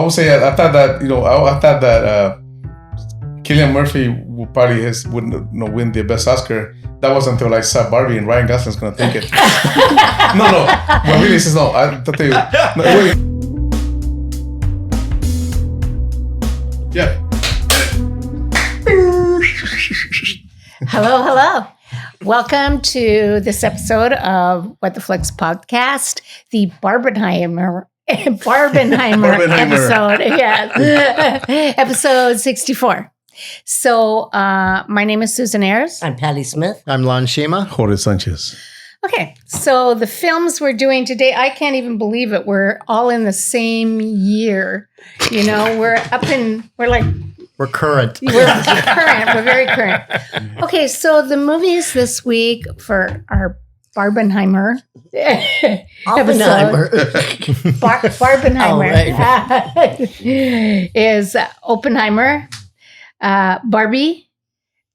would say I thought that Cillian Murphy would probably win the best Oscar. That was until I saw Barbie and Ryan Gosling's gonna take it. No. But really, this is no. I tell you. No, wait. Yeah. Hello. Welcome to this episode of What the Flicks podcast, the Barbenheimer episode. Yes. Episode 64. So my name is Susan Ayers. I'm Patty Smith. I'm Lon Shima. Jorge Sanchez. Okay, so the films we're doing today, I can't even believe it. We're all in the same year. You know, we're current. We're current. We're very current. Okay, so the movies this week for our Barbenheimer Oppenheimer. Barbenheimer is Oppenheimer, Barbie,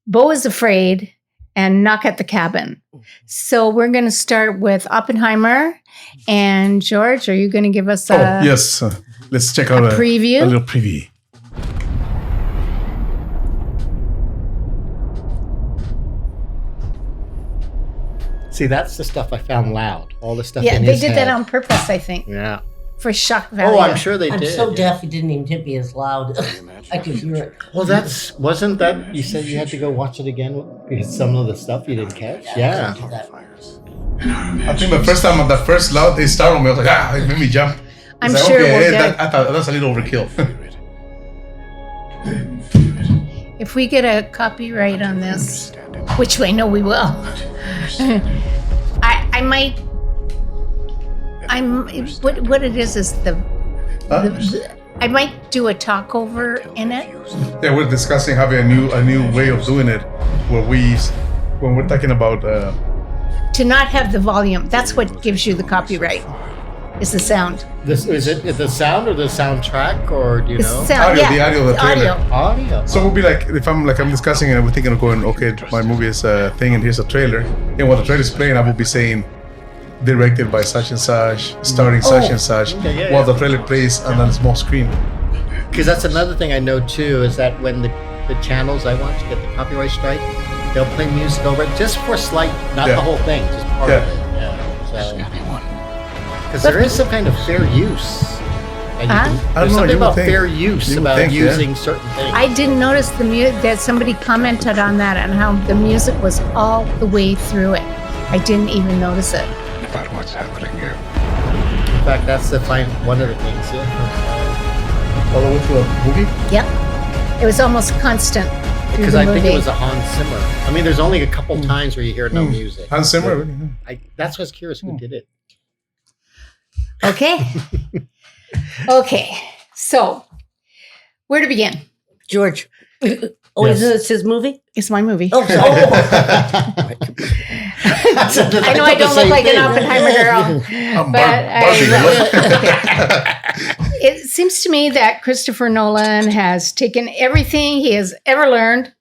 Beau is Afraid, and Knock at the Cabin. So we're going to start with Oppenheimer. And George, are you going to give us yes. Let's check out a preview? A little preview. See, that's the stuff I found loud. All the stuff. Yeah, in they his did head. that on purpose, I think. Yeah. For shock value. Oh, I'm sure they I'm did. so deaf it didn't even hit me as loud. I could hear it. Well, wasn't that you said you had to go watch it again because some of the stuff you didn't catch? Yeah. I think the first time, the first loud, they startled me. I was like, it made me jump. I'm sure we'll get... I thought that's a little overkill. If we get a copyright on this, which I know we will, I might. What it is I might do a talkover in it. Yeah, we're discussing having a new way of doing it, when we're talking about to not have the volume. That's what gives you the copyright. Is the sound. Is it the sound or the soundtrack, or do you know? Sound, audio, the audio of the trailer. Audio. So it would be like if I'm discussing and we're thinking of going, okay, my movie is a thing and here's a trailer, and while the trailer is playing, I will be saying directed by such and such, starring such and such, while the trailer plays on a small screen. Because that's another thing I know too, is that when the channels I watch get the copyright strike, they'll play music over it just for slight, not the whole thing, just part of it. Yeah. So, because there is some kind of fair use. There's something about fair use about using certain things. I didn't notice that somebody commented on that and how the music was all the way through it. I didn't even notice it. About what's happening here. In fact, that's one of the things. All the way to a movie? Yep. It was almost constant. Because I think it was a Hans Zimmer. I mean, there's only a couple times where you hear no music. Hans Zimmer? That's what's curious. Who did it? Okay. So, where to begin? George. Oh, Yes. isn't this his movie? It's my movie. Oh, so, I know I don't look like an Oppenheimer girl, but it seems to me that Christopher Nolan has taken everything he has ever learned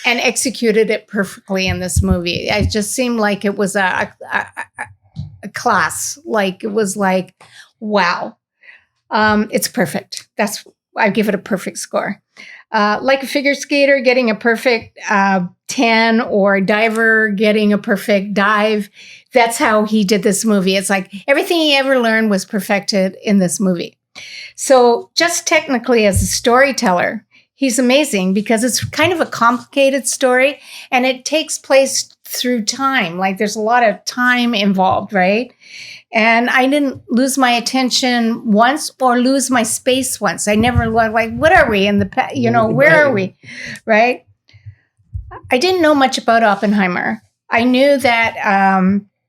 and executed it perfectly in this movie. It just seemed like it was a class. Like it was like, wow, it's perfect. I give it a perfect score. Like a figure skater getting a perfect 10 or a diver getting a perfect dive. That's how he did this movie. It's like everything he ever learned was perfected in this movie. So just technically as a storyteller, he's amazing because it's kind of a complicated story and it takes place through time. Like there's a lot of time involved, right? And I didn't lose my attention once or lose my space once. I never like, what are we in the, where are we? Right? I didn't know much about Oppenheimer. I knew that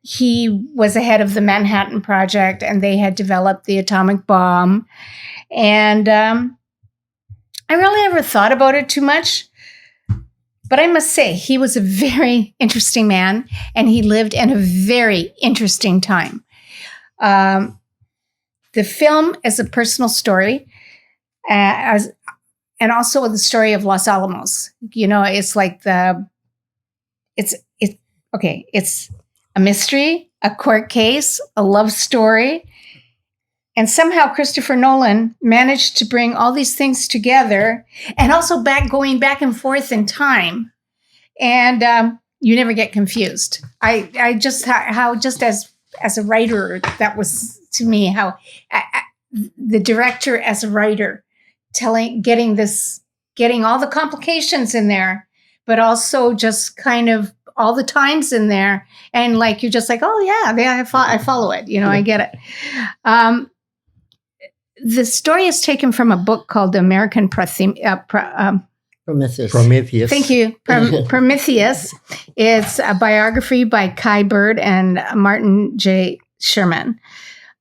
he was the head of the Manhattan Project and they had developed the atomic bomb. And I really never thought about it too much. But I must say, he was a very interesting man and he lived in a very interesting time. The film is a personal story, and also the story of Los Alamos. You know, it's like it's a mystery, a court case, a love story, And somehow Christopher Nolan managed to bring all these things together, and also going back and forth in time. And you never get confused. I just, how just as a writer, that was to me how the director as a writer getting all the complications in there, but also just kind of all the times in there. And like, you're just like, oh yeah, I follow it. I get it. The story is taken from a book called American Prometheus. Prometheus. Thank you. Prometheus. It's a biography by Kai Bird and Martin J. Sherman.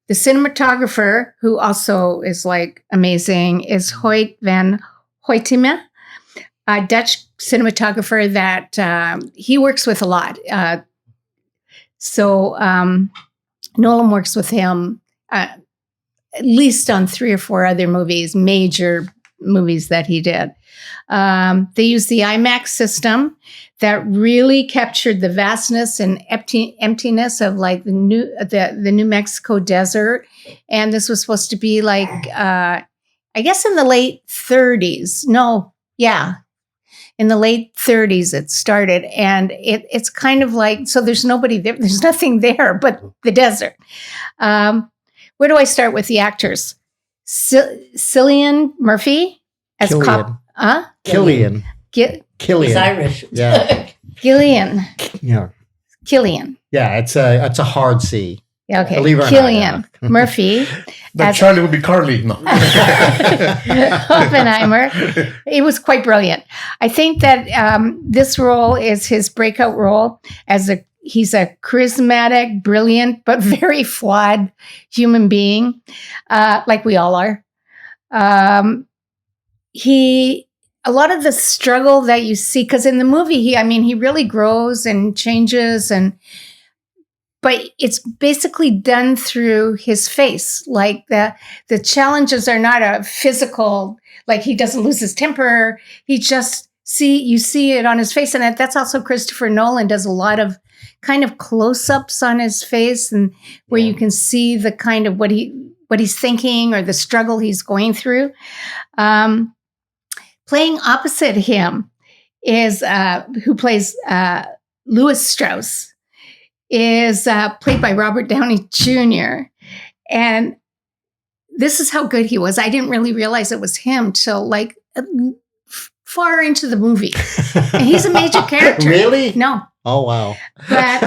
The cinematographer, who also is like amazing, is Hoyt van Hoytema, a Dutch cinematographer that he works with a lot. So Nolan works with him at least on 3 or 4 other major movies that he did. They used the IMAX system that really captured the vastness and emptiness of like the New Mexico desert. And this was supposed to be like, I guess in the late 30s. No, yeah. In the late 30s it started. And it's kind of like, so there's nobody there. There's nothing there but the desert. Where do I start with the actors? Cillian Murphy as Killian. Killian. He's Irish. Yeah. Killian. Yeah. Killian. Yeah, it's a hard C. Yeah, okay. Believe it or not, Killian yeah. Murphy. That Charlie would be Carly. No. Oppenheimer. It was quite brilliant. I think that this role is his breakout role he's a charismatic, brilliant, but very flawed human being, like we all are. A lot of the struggle that you see, because in the movie, he really grows and changes, but it's basically done through his face. Like the challenges are not a physical, like he doesn't lose his temper. He just you see it on his face. And that's also Christopher Nolan does a lot of kind of close-ups on his face, and where you can see the kind of what he's thinking or the struggle he's going through. Playing opposite him is who plays Louis Strauss, is played by Robert Downey Jr. And this is how good he was. I didn't really realize it was him till like far into the movie. And he's a major character. Really? No. Oh, wow. But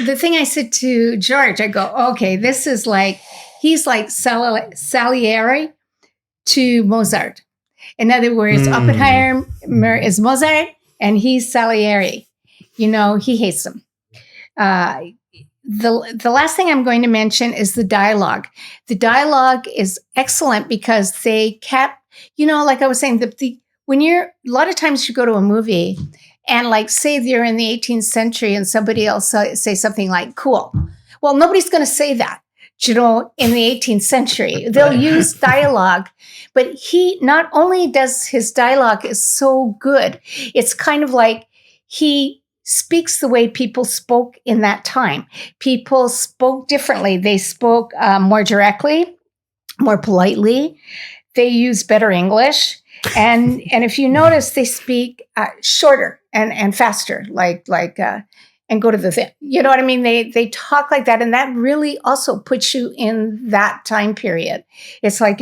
the thing I said to George, I go, okay, this is like, he's like Salieri to Mozart. In other words, Oppenheimer is Mozart and he's Salieri. He hates him. The last thing I'm going to mention is the dialogue. The dialogue is excellent because they kept, like I was saying, a lot of times you go to a movie and like say you're in the 18th century and somebody else say something like cool. Well, nobody's going to say that, in the 18th century. They'll use dialogue, but he not only does his dialogue is so good, it's kind of like he speaks the way people spoke in that time. People spoke differently. They spoke more directly, more politely. They use better English. And if you notice, they speak shorter and faster, and go to the thing. You know what I mean? They talk like that, and that really also puts you in that time period. It's like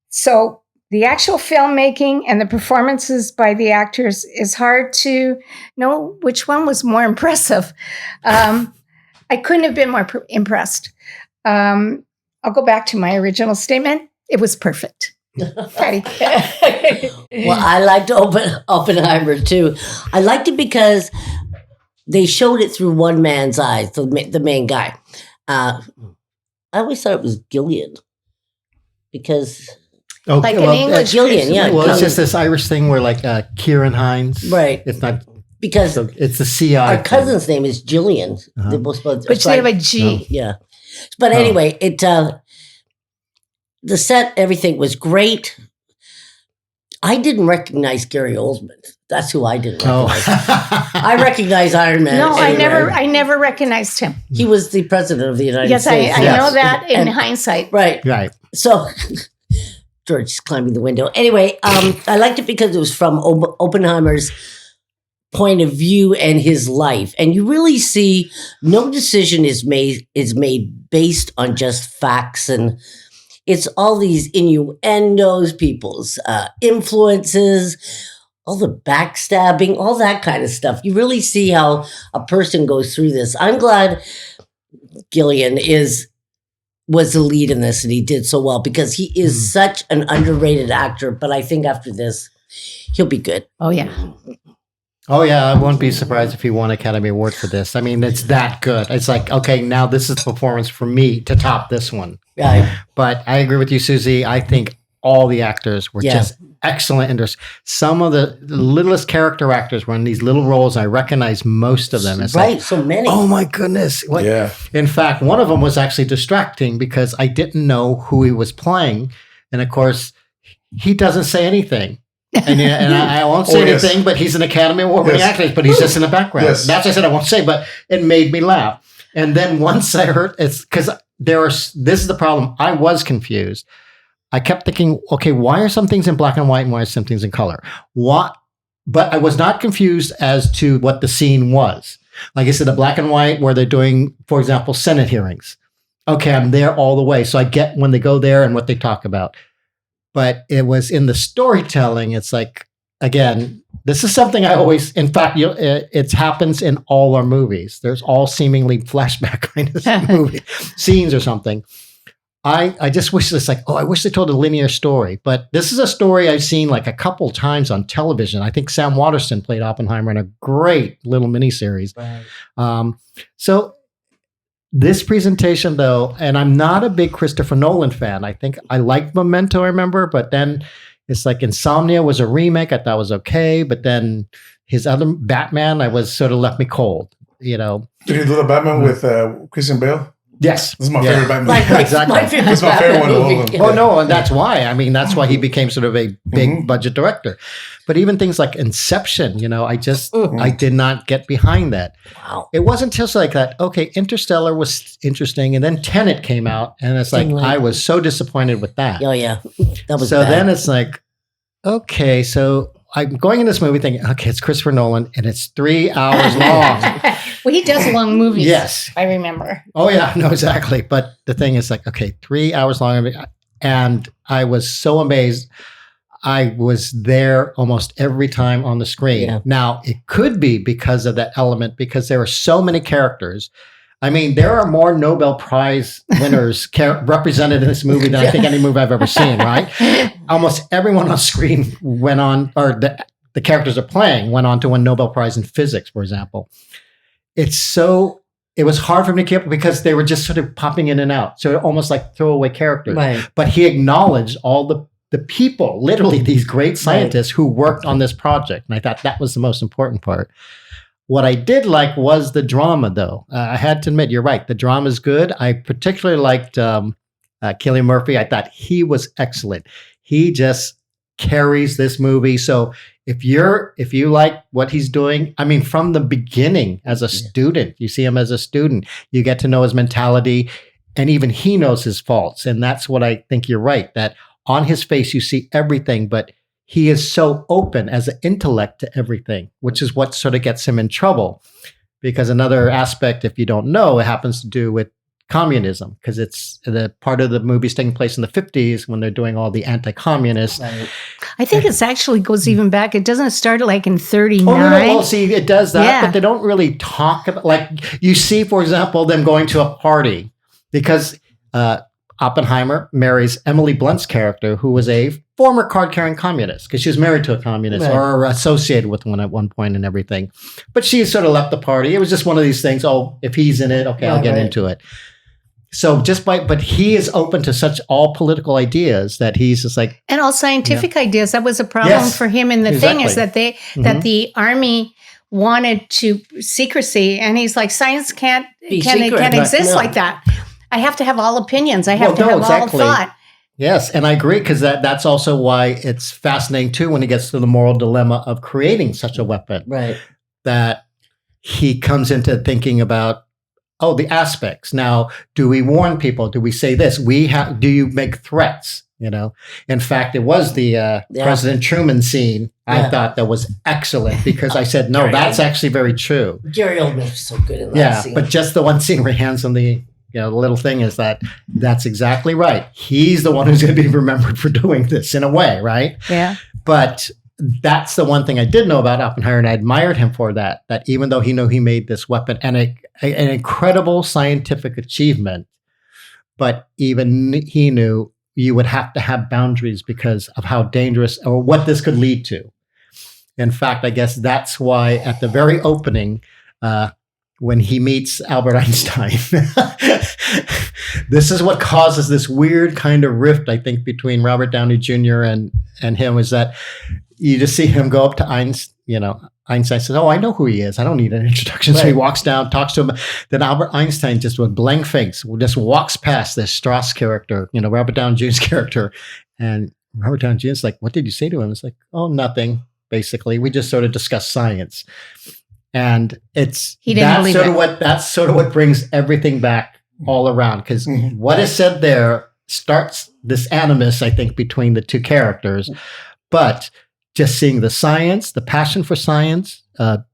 so the actual filmmaking and the performances by the actors is hard to know which one was more impressive. I couldn't have been more impressed. I'll go back to my original statement. It was perfect. Patty. Well, I liked Oppenheimer too. I liked it because they showed it through one man's eyes, the main guy. I always thought it was Gillian because Like an English Gillian, yeah. Well, it's just this Irish thing where like Kieran Hines. Right. It's not because so it's the CI. Our cousin's name is Gillian. They're both spelled, but they have a G. Yeah. But anyway, the set, everything was great. I didn't recognize Gary Oldman. That's who I didn't Oh. recognize. I recognize Iron Man. No, anyway. I never recognized him. He was the president of the United Yes, States. I know that in And- hindsight. Right. Right. So George is climbing the window. Anyway, I liked it because it was from Oppenheimer's point of view and his life, and you really see no decision is made based on just facts, and it's all these innuendos, people's influences, all the backstabbing, all that kind of stuff. You really see how a person goes through this. I'm glad Gillian was the lead in this, and he did so well because he is such an underrated actor. But I think after this, he'll be good. Oh, yeah. Oh, yeah. I won't be surprised if he won Academy Award for this. I mean, it's that good. It's like, okay, now this is the performance for me to top this one. Right. But I agree with you, Susie. I think all the actors were just excellent in this. Some of the littlest character actors were in these little roles. I recognize most of them. It's Right. like, So many. oh my goodness. What? Yeah. In fact, one of them was actually distracting because I didn't know who he was playing. And of course, he doesn't say anything. And I won't say anything, but he's an Academy Award winning actor, but he's just in the background. Yes. That's what I said I won't say, but it made me laugh. And then once I heard it's because this is the problem. I was confused. I kept thinking, okay, why are some things in black and white and why are some things in color? What? But I was not confused as to what the scene was. Like I said, the black and white where they're doing, for example, Senate hearings. Okay, I'm there all the way. So I get when they go there and what they talk about. But it was in the storytelling. It's like, again, this is something I always, in fact, it happens in all our movies. There's all seemingly flashback kind of movie scenes or something. I just wish it's like, I wish they told a linear story. But this is a story I've seen like a couple times on television. I think Sam Waterston played Oppenheimer in a great little miniseries. Right. So this presentation, though, and I'm not a big Christopher Nolan fan. I think I liked Memento, I remember, but then it's like Insomnia was a remake. I thought was okay, but then his other Batman, I was sort of left me cold, you know. Did you do the Batman with Christian Bale? Yes. This is my favorite Batman. Exactly. My favorite That's my favorite one of all of them. Oh, no, and that's why. I mean, that's why he became sort of a big budget director. But even things like Inception, you know, I did not get behind that. Wow. It wasn't just like that, okay, Interstellar was interesting, and then Tenet came out, and it's like, I was so disappointed with that. Oh, yeah. That was so bad. then it's like, okay, so I'm going in this movie thinking, okay, it's Christopher Nolan, and it's 3 hours long. Well, he does long movies. Yes. I remember. Oh, yeah, no, exactly. But the thing is like, okay, 3 hours long. And I was so amazed. I was there almost every time on the screen. Yeah. Now, it could be because of that element, because there are so many characters. I mean, there are more Nobel Prize winners represented in this movie than I think any movie I've ever seen, right? Almost everyone on screen went on, or the characters are playing, went on to win Nobel Prize in physics, for example. It was hard for me to keep up because they were just sort of popping in and out. So almost like throwaway characters. Right. But he acknowledged all the people, literally these great scientists who worked on this project. And I thought that was the most important part. What I did like was the drama, though. I had to admit, you're right. The drama is good. I particularly liked Cillian Murphy. I thought he was excellent. He just carries this movie. So if you like what he's doing, I mean, from the beginning as a student, you see him as a student, you get to know his mentality, and even he knows his faults. And that's what I think you're right, that on his face, you see everything, but he is so open as an intellect to everything, which is what sort of gets him in trouble. Because another aspect, if you don't know, it happens to do with communism, because it's the part of the movie's taking place in the 50s when they're doing all the anti-communist. Right. I think it actually goes even back. It doesn't start like in 39. Oh, no. Well, see, it does that, but they don't really talk about, like, you see, for example, them going to a party because Oppenheimer marries Emily Blunt's character, who was a former card-carrying communist, because she was married to a communist or associated with one at one point and everything. But she sort of left the party. It was just one of these things. Oh, if he's in it, okay, I'll get into it. So but he is open to such all political ideas that he's just like, and all scientific ideas. That was a problem for him. And the thing is that that the army wanted to secrecy, and he's like, science can't exist like that. I have to have all opinions. I have to have all thought. Yes, and I agree, because that's also why it's fascinating too when he gets to the moral dilemma of creating such a weapon. Right. That he comes into thinking about, the aspects. Now, do we warn people? Do we say this? Do you make threats? In fact, it was the President Truman scene. I thought that was excellent, because I said, no, that's actually very true. Gary Oldman was so good in that scene. But just the one scene where he hands him the little thing is that's exactly right. He's the one who's going to be remembered for doing this in a way, right? Yeah. But that's the one thing I did know about Oppenheimer, and I admired him for that even though he knew he made this weapon, and an incredible scientific achievement, but even he knew you would have to have boundaries because of how dangerous or what this could lead to. In fact, I guess that's why at the very opening, when he meets Albert Einstein, this is what causes this weird kind of rift, I think, between Robert Downey Jr. and him, is that you just see him go up to Einstein. Einstein says, "Oh, I know who he is. I don't need an introduction." So he walks down, talks to him. Then Albert Einstein, just with blank face, just walks past this Strauss character, Robert Downey Jr.'s character. And Robert Downey Jr. is like, "What did you say to him?" It's like, "Oh, nothing. Basically, we just sort of discussed science." And that's sort of what brings everything back all around, because what is said there starts this animus, I think, between the two characters. But just seeing the science, the passion for science,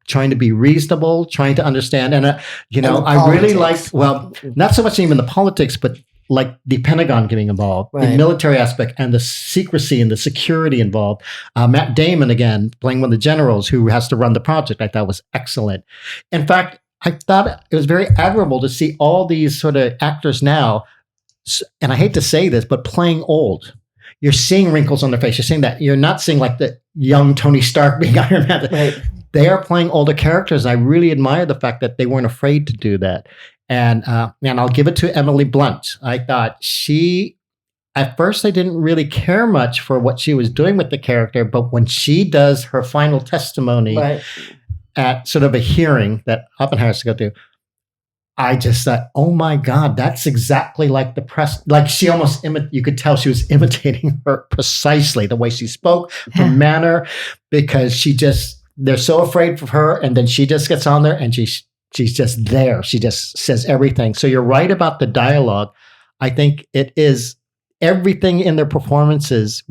trying to be reasonable, trying to understand. And, I really liked, not so much even the politics, but like the Pentagon getting involved, the military aspect and the secrecy and the security involved. Matt Damon, again, playing one of the generals who has to run the project, I thought was excellent. In fact, I thought it was very admirable to see all these sort of actors now, and I hate to say this, but playing old. You're seeing wrinkles on their face. You're seeing that. You're not seeing like the young Tony Stark being Iron Man. Right. They are playing older characters. I really admire the fact that they weren't afraid to do that. And I'll give it to Emily Blunt. I thought at first I didn't really care much for what she was doing with the character, but when she does her final testimony at sort of a hearing that Oppenheimer has to go to, I just thought, oh my God, that's exactly like the press. Like she almost, you could tell she was imitating her precisely, the way she spoke, her manner, because they're so afraid of her. And then she just gets on there and she's just there. She just says everything. So you're right about the dialogue. I think it is everything in their performances.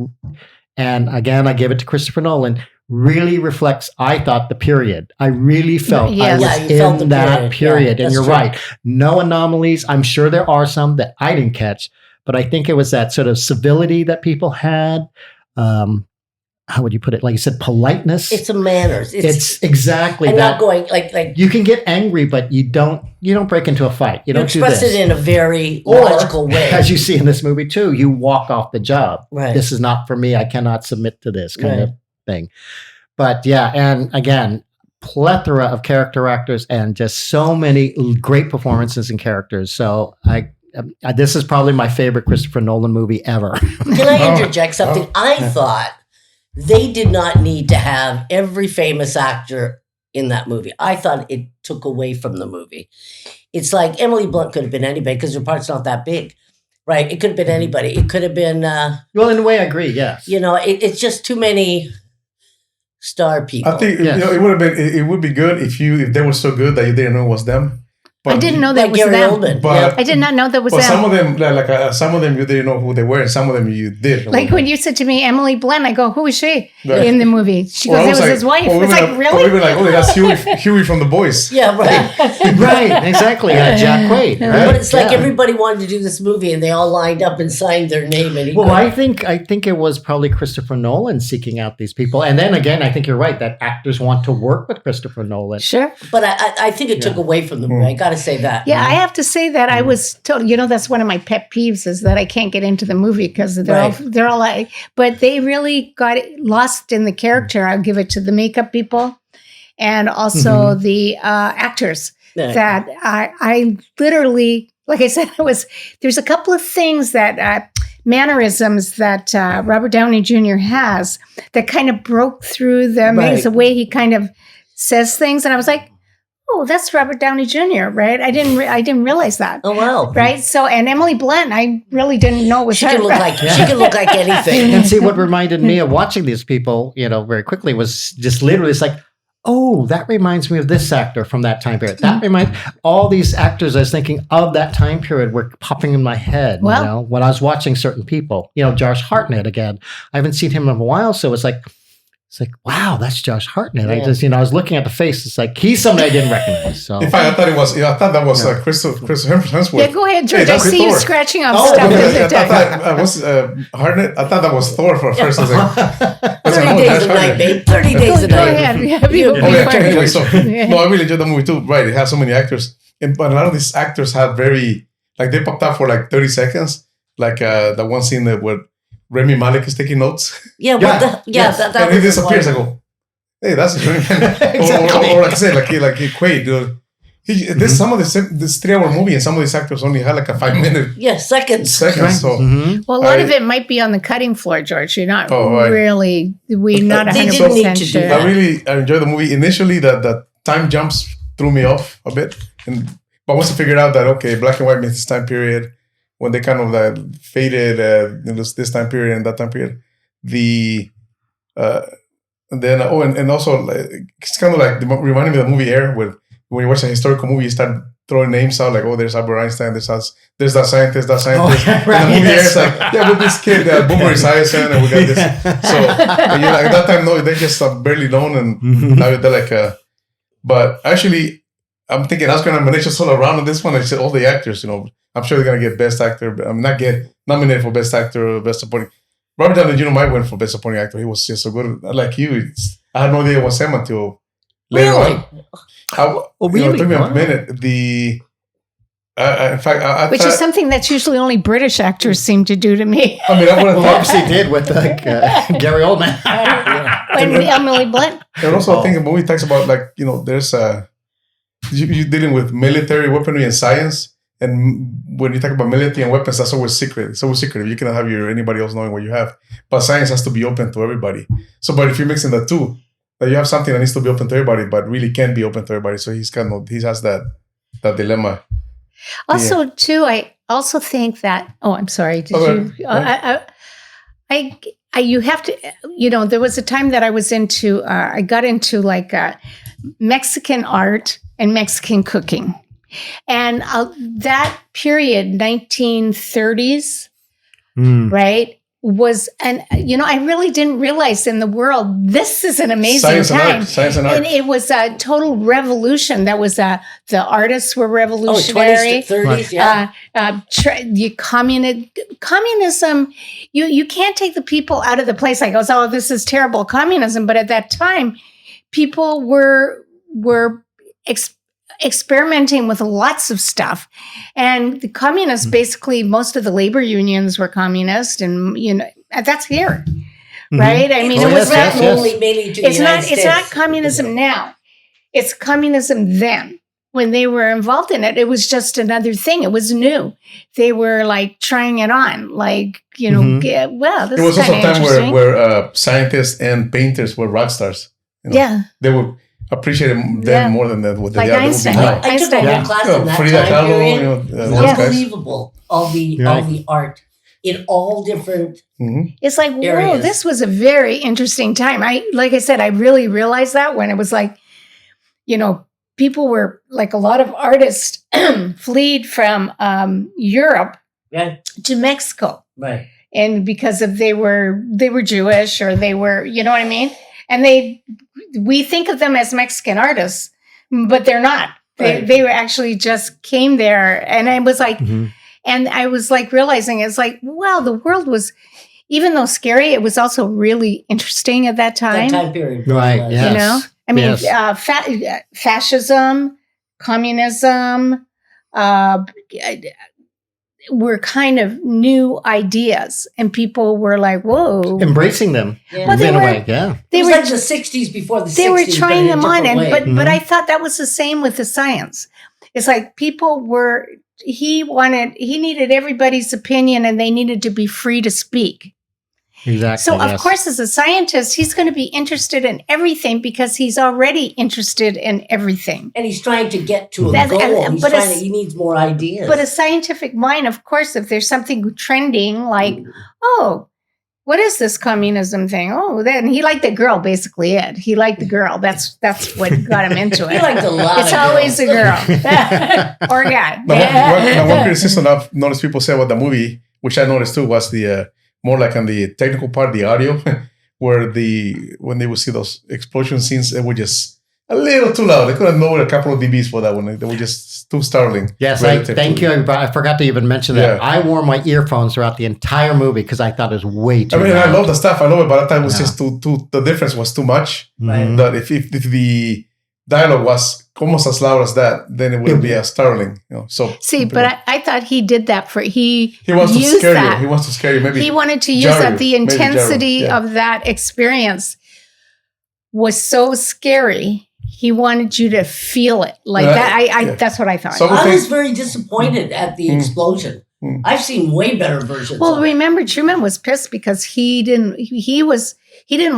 And again, I give it to Christopher Nolan. Really reflects, I thought, the period. I really felt I was in that period. And you're right. No anomalies. I'm sure there are some that I didn't catch, but I think it was that sort of civility that people had. How would you put it? Like you said, politeness. It's a manners. It's exactly and that. Not going like you can get angry, but you don't break into a fight. You don't express do this. it in a very logical way. As you see in this movie too, you walk off the job. Right. This is not for me. I cannot submit to this kind of thing. But yeah, and again, plethora of character actors and just so many great performances and characters. So this is probably my favorite Christopher Nolan movie ever. Can I interject something? I thought they did not need to have every famous actor in that movie. I thought it took away from the movie. It's like Emily Blunt could have been anybody because her part's not that big. Right? It could have been anybody. It could have been... well, in a way, I agree, yes. It's just too many... star people. I think it would be good if they were so good that you didn't know it was them. But I didn't know that was Gary them. Oldman. I did not know that was them. them. Some of them, some of them you didn't know who they were, and some of them you did. Like when you said to me, Emily Blunt, I go, who is she in the movie? She goes, it was his wife. It's like, really? Or even like, that's Huey from The Boys. Yeah, right. Right, exactly. Jack Quaid. Right? But it's like everybody wanted to do this movie and they all lined up and signed their name. And I think it was probably Christopher Nolan seeking out these people. And then again, I think you're right that actors want to work with Christopher Nolan. Sure. But I think it took away from the movie. I got to say that. Yeah, I have to say that I was told, that's one of my pet peeves is that I can't get into the movie because they're all like, but they really got lost in the character. I'll give it to the makeup people and also the actors that I literally, like I said, there's a couple of things that mannerisms that Robert Downey Jr. has that kind of broke through the way he kind of says things. And I was like, oh, that's Robert Downey Jr., right? I didn't realize that. Oh wow! Right. So, and Emily Blunt, I really didn't know it was She her. can look like anything. And see, what reminded me of watching these people, very quickly was just literally, it's like, oh, that reminds me of this actor from that time period. That reminds all these actors I was thinking of that time period were popping in my head. Well, when I was watching certain people, Josh Hartnett again. I haven't seen him in a while, so it's like, wow, that's Josh Hartnett. Yeah. I was looking at the face. It's like he's somebody I didn't recognize. So In fact, I thought that was Chris Hemsworth. yeah, go ahead, George. I that's see you Thor. scratching off Oh, stuff. okay. I thought was Hartnett. I thought that was Thor for first. I was like, 30 days a night, babe. 30 days a Go night. ahead. Anyway, so no, I really enjoyed the movie too. Right, it has so many actors, but a lot of these actors had very they popped up for like 30 seconds, like the one scene where Remy Malek is taking notes. Yeah, that and he disappears. I go, hey, that's a Exactly. or like I said, like Quaid. This some of this 3-hour movie, and some of these actors only had like a 5-minute seconds. So Well, a lot of it might be on the cutting floor, George. You're not right. really. We're not They 100% didn't need to sure. do that. I enjoyed the movie. Initially, the time jumps threw me off a bit, but once I figured out that black and white means this time period, when they kind of faded in this time period and that time period, and then and also it's kind of like reminding me of the movie Air, where when you watch a historical movie, you start throwing names out like, oh, there's Albert Einstein, there's that scientist, right, and the movie Air is like, yeah, with this kid, Boomer Esiason, and we got this. So and you're like, at that time, no, they're just barely known, and now they're like, but actually, I'm thinking Oscar nominations all around on this one. I said all the actors, I'm sure they're gonna get Best Actor. Not get nominated for Best Actor or Best Supporting. Robert Downey Jr. might win for Best Supporting Actor. He was just so good. Like you, I had no idea it was him until later on. It took me a minute. In fact, Which is something that's usually only British actors seem to do to me. I mean, I would have thought. obviously did with Gary Oldman. When Emily Blunt. And also, I think the movie talks about there's you're dealing with military weaponry and science. And when you talk about military and weapons, that's always secret. It's always secret. You cannot have anybody else knowing what you have. But science has to be open to everybody. So, but if you're mixing the two, that you have something that needs to be open to everybody, but really can't be open to everybody. So he has that dilemma. Also, too, I also think that. Oh, I'm sorry. You have to. There was a time that I was into. I got into like Mexican art and Mexican cooking. And that period, 1930s, right, was, and I really didn't realize in the world, this is an amazing time. Science and art. And it was a total revolution. That was the artists were revolutionary. 20s to 30s, yeah. Communism, you can't take the people out of the place like, oh, this is terrible communism. But at that time, people were experimenting with lots of stuff, and the communists basically, most of the labor unions were communist, and that's here, right? I mean, it was mainly to the United States. It's not communism now; it's communism then. When they were involved in it, it was just another thing. It was new. They were like trying it on, like well, this it was is also a time interesting. where scientists and painters were rock stars. They were. Appreciated them more than what they like are. Einstein. I took a whole class in that Frida time Kahlo, period. those guys. Unbelievable. All the art in all different It's like, areas. whoa, this was a very interesting time. Like I said, I really realized that when it was like, people were like, a lot of artists fled from Europe to Mexico. Right. And because they were Jewish, or they were, you know what I mean? And we think of them as Mexican artists, but they're not. They were actually just came there. And I was like, and I was like realizing it's like, wow, the world was, even though scary, it was also really interesting at that time. That time period. Right. Yes. I mean, fascism, communism, were kind of new ideas, and people were like, whoa. Embracing them Yeah. Well, in a way, yeah. It was like the 60s before the 60s. They were trying them on, but I Mhm. thought that was the same with the science. It's like he needed everybody's opinion, and they needed to be free to speak. Exactly. So, of course, as a scientist, he's going to be interested in everything because he's already interested in everything. And he's trying to get to a goal. He needs more ideas. But a scientific mind, of course, if there's something trending like, oh, what is this communism thing? Oh, then he liked the girl, basically it. He liked the girl. That's what got him into it. He liked a lot It's of always girls. a girl. Or a guy. One criticism I've noticed people say about the movie, which I noticed too, was the more like on the technical part, the audio, where when they would see those explosion scenes, it would just a little too loud. They could have lowered a couple of dBs for that one. They were just too startling. Yes, thank you. I forgot to even mention that. I wore my earphones throughout the entire movie because I thought it was way too loud. I love the stuff. I love it, but at the time it was just too. The difference was too much. Right. That if the dialogue was almost as loud as that, then it would be as startling. So but I thought he did that he wants to used scare that. you. He wants to scare you. Maybe he wanted to use that. The intensity of that experience was so scary. He wanted you to feel it like that. That's what I thought. I was very disappointed at the explosion. I've seen way better versions. Well, remember, Truman was pissed because he didn't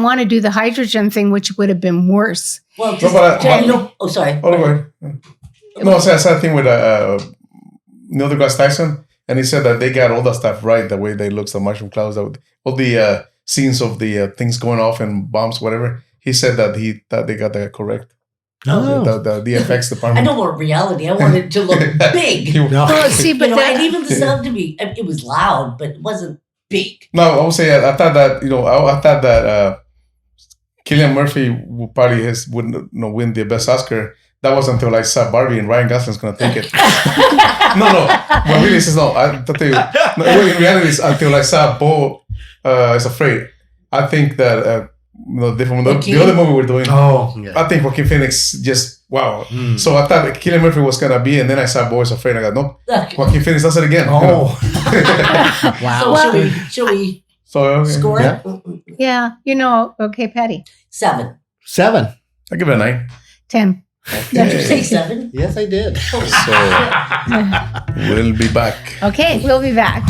want to do the hydrogen thing, which would have been worse. Well, sorry. Oh, go ahead. No, I said a thing with Neil deGrasse Tyson, and he said that they got all that stuff right, the way they look, the mushroom clouds, all the scenes of the things going off and bombs, whatever. He said that they got that correct. The effects department. I don't want reality. I want it to look big. Well, see, but and even the sound to be, it was loud, but it wasn't big. No, I would say I thought that Cillian Murphy would probably win the best Oscar. That was until I saw Barbie and Ryan Gosling's gonna take it. no. Well, really, this is no. In reality, it's until I saw Bo is Afraid. I think that. Different the other movie we're doing. I think Joaquin Phoenix just wow. So I thought Cillian Murphy was gonna be, and then I saw Boys Afraid. I got nope. Joaquin Phoenix does it again. Wow. So should we score it? Yeah, okay, Patty. 7. I give it a 9. 10. Did you say 7? Yes, I did. So we'll be back. Okay, we'll be back.